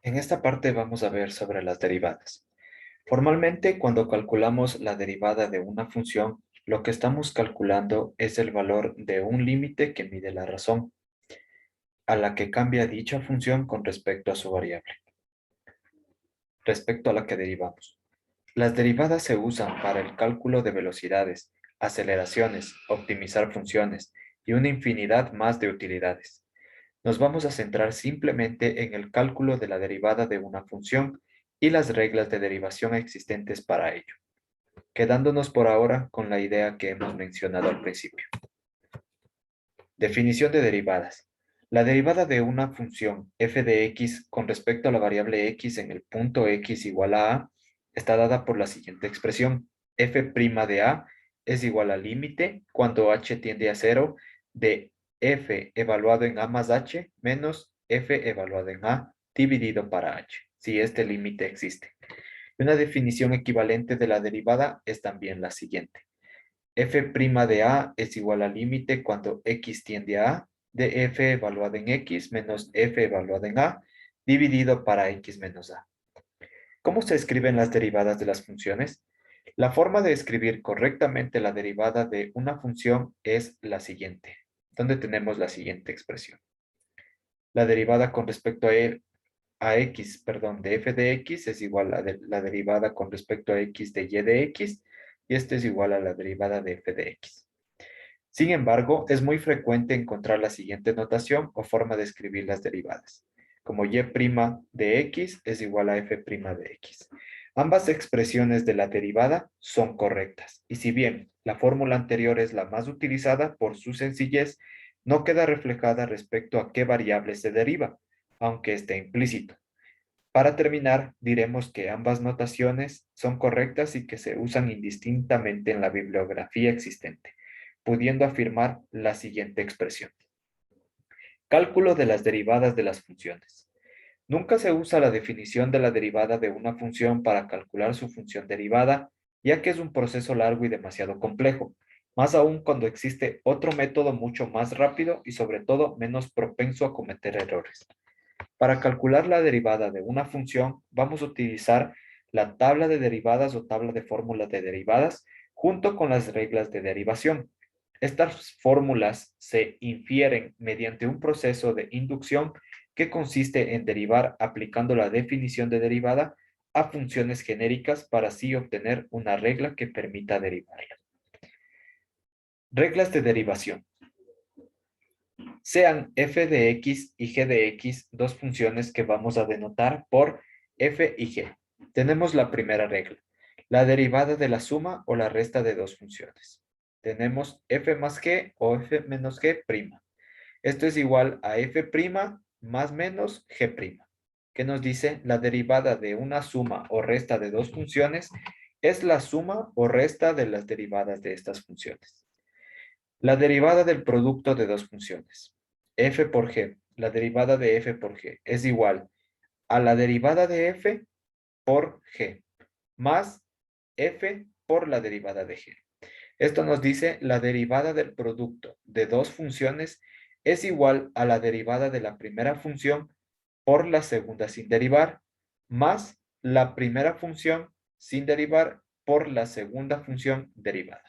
En esta parte vamos a ver sobre las derivadas. Formalmente, cuando calculamos la derivada de una función, lo que estamos calculando es el valor de un límite que mide la razón, a la que cambia dicha función con respecto a su variable, respecto a la que derivamos. Las derivadas se usan para el cálculo de velocidades, aceleraciones, optimizar funciones y una infinidad más de utilidades. Nos vamos a centrar simplemente en el cálculo de la derivada de una función y las reglas de derivación existentes para ello, quedándonos por ahora con la idea que hemos mencionado al principio. Definición de derivadas. La derivada de una función f de x con respecto a la variable x en el punto x igual a está dada por la siguiente expresión. F' de a es igual al límite cuando h tiende a 0 de f evaluado en a más h menos f evaluado en a dividido para h, si este límite existe. Una definición equivalente de la derivada es también la siguiente. F' de A es igual al límite cuando X tiende a A de F evaluada en X menos F evaluada en A dividido para X menos A. ¿Cómo se escriben las derivadas de las funciones? La forma de escribir correctamente la derivada de una función es la siguiente, donde tenemos la siguiente expresión. La derivada con respecto a x, perdón, de f de x es igual a la derivada con respecto a x de y de x, y esto es igual a la derivada de f de x. Sin embargo, es muy frecuente encontrar la siguiente notación o forma de escribir las derivadas, como y' de x es igual a f' de x. Ambas expresiones de la derivada son correctas, y si bien la fórmula anterior es la más utilizada por su sencillez, no queda reflejada respecto a qué variable se deriva, aunque esté implícito. Para terminar, diremos que ambas notaciones son correctas y que se usan indistintamente en la bibliografía existente, pudiendo afirmar la siguiente expresión. Cálculo de las derivadas de las funciones. Nunca se usa la definición de la derivada de una función para calcular su función derivada, ya que es un proceso largo y demasiado complejo, más aún cuando existe otro método mucho más rápido y sobre todo menos propenso a cometer errores. Para calcular la derivada de una función, vamos a utilizar la tabla de derivadas o tabla de fórmulas de derivadas junto con las reglas de derivación. Estas fórmulas se infieren mediante un proceso de inducción que consiste en derivar aplicando la definición de derivada a funciones genéricas para así obtener una regla que permita derivarla. Reglas de derivación. Sean f de x y g de x dos funciones que vamos a denotar por f y g. Tenemos la primera regla, la derivada de la suma o la resta de dos funciones. Tenemos f más g o f menos g'. Esto es igual a f' más menos g'. ¿Qué nos dice? La derivada de una suma o resta de dos funciones es la suma o resta de las derivadas de estas funciones. La derivada del producto de dos funciones, f por g, la derivada de f por g, es igual a la derivada de f por g, más f por la derivada de g. Esto nos dice la derivada del producto de dos funciones es igual a la derivada de la primera función por la segunda sin derivar, más la primera función sin derivar por la segunda función derivada.